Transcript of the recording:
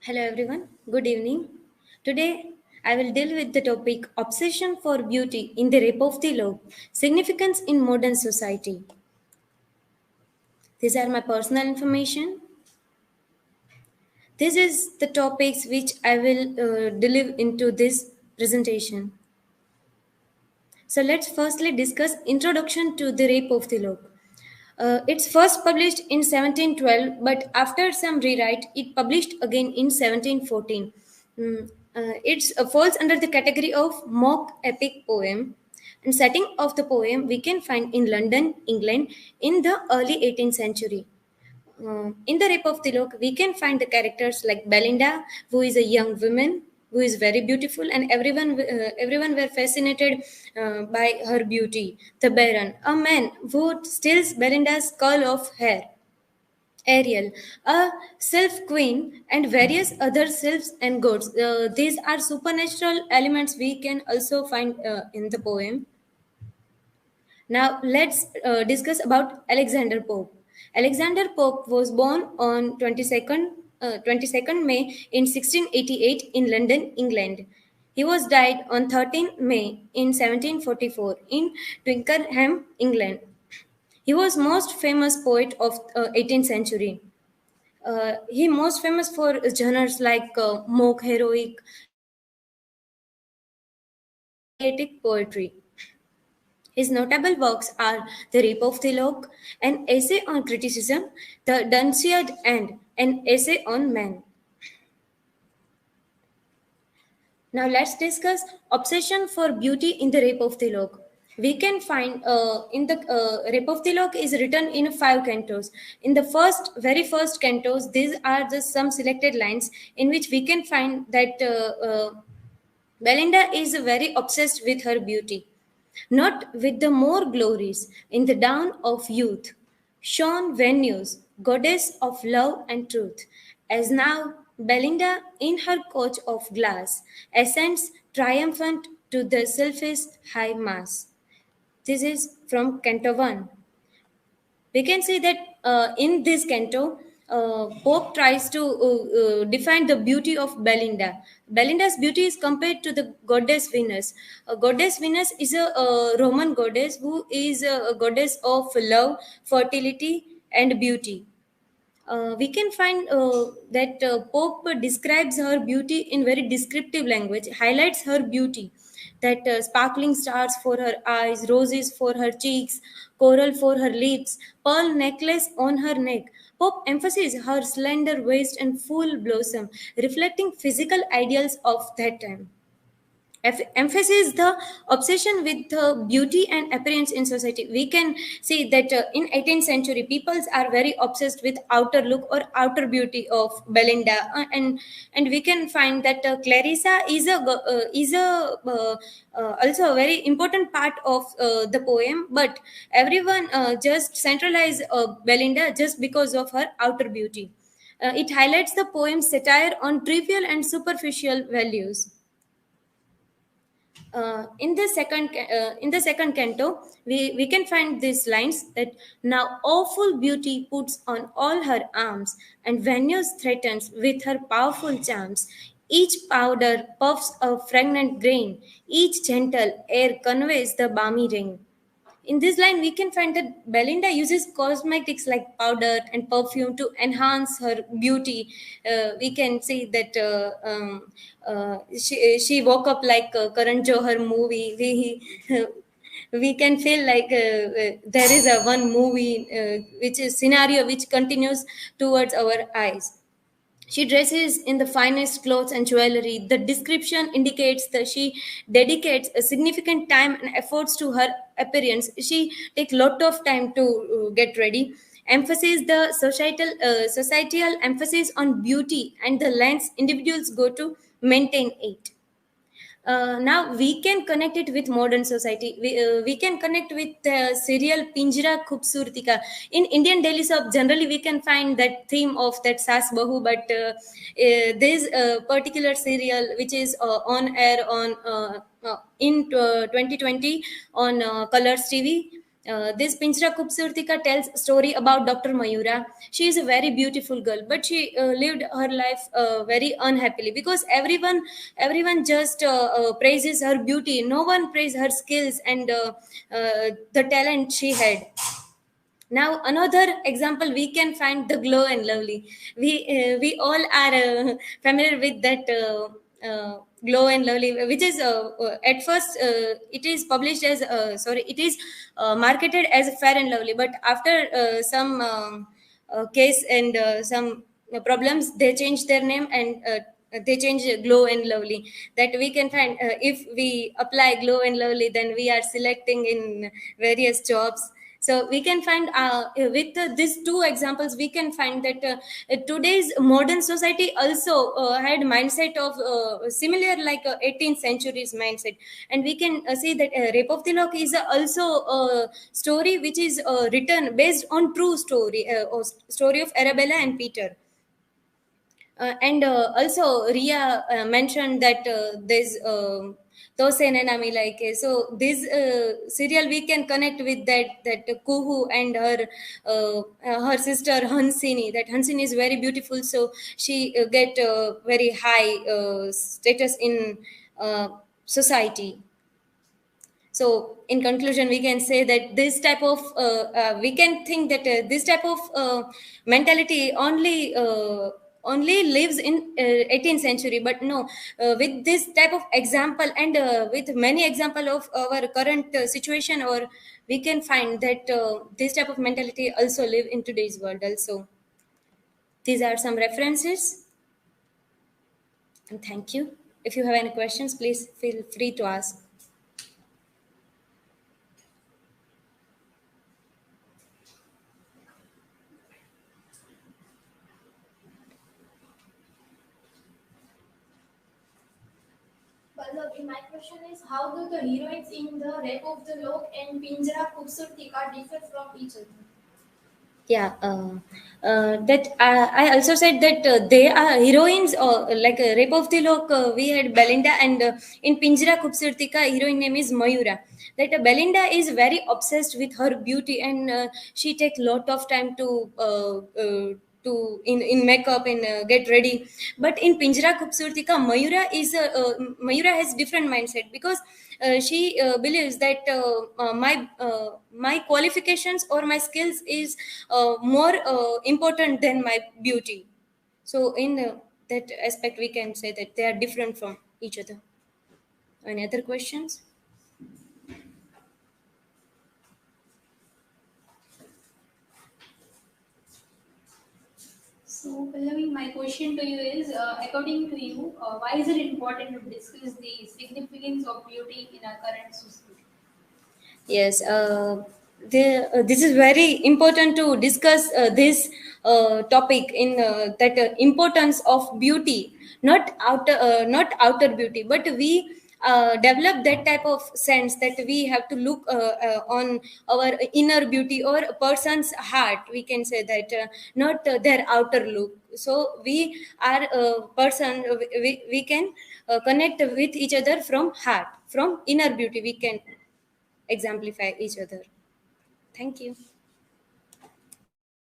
Hello everyone, good evening. Today I will deal with the topic Obsession for Beauty in the Rape of the Lock, Significance in Modern Society. These are my personal information. This is the topics which I will deliver into this presentation. So let's firstly discuss Introduction to the Rape of the Lock. It's first published in 1712, but after some rewrite, it published again in 1714. It falls under the category of mock epic poem. And setting of the poem we can find in London, England, in the early 18th century. In the Rape of the Lock, we can find the characters like Belinda, who is a young woman who is very beautiful, and everyone were fascinated by her beauty. The Baron, a man who steals Belinda's curl of hair. Ariel, a sylph queen, and various other sylphs and gods. These are supernatural elements we can also find in the poem. Now let's discuss about Alexander Pope. Alexander Pope was born on 22nd May in 1688 in London, England. He was died on 13th May in 1744 in Twickenham, England. He was most famous poet of 18th century. He most famous for genres like mock heroic, poetic poetry. His notable works are The Rape of the Lock, an essay on criticism, The Dunciad, and an essay on man. Now let's discuss obsession for beauty in The Rape of the Lock. We can find in the Rape of the Lock is written in five cantos. In the very first cantos, these are the some selected lines in which we can find that Belinda is very obsessed with her beauty, not with the more glories in the dawn of youth, shone Venus, goddess of love and truth, as now Belinda in her coach of glass ascends triumphant to the selfish high mass. This is from Canto 1. We can see that in this canto, Pope tries to define the beauty of Belinda. Belinda's beauty is compared to the goddess Venus. Goddess Venus is a Roman goddess who is a goddess of love, fertility, and beauty. We can find that Pope describes her beauty in very descriptive language, highlights her beauty, that sparkling stars for her eyes, roses for her cheeks, coral for her lips, pearl necklace on her neck. Pope emphasizes her slender waist and full blossom, reflecting physical ideals of that time. Emphasis the obsession with beauty and appearance in society. We can see that in 18th century peoples are very obsessed with outer look or outer beauty of Belinda, and we can find that Clarissa is also a very important part of the poem, but everyone just centralize Belinda just because of her outer beauty. It highlights the poem's satire on trivial and superficial values. In the second canto, we can find these lines that now awful beauty puts on all her arms, and Venus threatens with her powerful charms. Each powder puffs a fragrant grain, each gentle air conveys the balmy rain. In this line, we can find that Belinda uses cosmetics like powder and perfume to enhance her beauty. We can see that she woke up like Karan Johar movie. We can feel like there is a one movie which is scenario which continues towards our eyes. She dresses in the finest clothes and jewelry. The description indicates that she dedicates a significant time and efforts to her appearance. She takes lot of time to get ready. Emphasize the societal emphasis on beauty and the lengths individuals go to maintain it. Now we can connect it with modern society. We can connect with serial Pinjra Khubsurti Ka. In Indian daily soap, generally we can find that theme of that Sas Bahu, but this particular serial which is on air on in 2020 on Colors TV. This Pinchra Khubsurtika tells story about Dr. Mayura. She is a very beautiful girl, but she lived her life very unhappily because everyone just praises her beauty. No one praises her skills and the talent she had. Now another example we can find the Glow and Lovely. We all are familiar with that Glow and Lovely, which is at first it is published as sorry, it is marketed as Fair and Lovely, but after some case and some problems, they changed their name and they change Glow and Lovely. That we can find if we apply Glow and Lovely, then we are selecting in various jobs. So we can find with these two examples we can find that today's modern society also had mindset of similar like 18th century's mindset, and we can see that Rape of the Lock is also a story which is written based on true story, or story of Arabella and Peter. And also Ria mentioned that there's Tosen and Ami, like so this serial we can connect with that Kuhu and her sister Hansini. That Hansini is very beautiful, so she get very high status in society. So in conclusion we can say that this type of we can think that this type of mentality only lives in 18th century, but no, with this type of example and with many example of our current situation, or we can find that this type of mentality also live in today's world also. These are some references, and thank you. If you have any questions, please feel free to ask. Pallavi, my question is how do the heroines in the Rape of the Lock and Pinjara Khubsurtika differ from each other? Yeah, that I also said that they are heroines, or like Rape of the Lock, we had Belinda, and in Pinjara Khubsurtika heroine name is Mayura. That Belinda is very obsessed with her beauty, and she take lot of time to in makeup and get ready. But in Pinjara Khubsurtika, Mayura has different mindset because she believes that my qualifications or my skills is more important than my beauty. So in that aspect we can say that they are different from each other. Any other questions? So, Pallavi, my question to you is according to you, why is it important to discuss the significance of beauty in our current society? Yes, this is very important to discuss this topic in that importance of beauty, not outer beauty, but we develop that type of sense that we have to look on our inner beauty or a person's heart. We can say that not their outer look. So we are a person. We can connect with each other from heart, from inner beauty. We can exemplify each other. Thank you.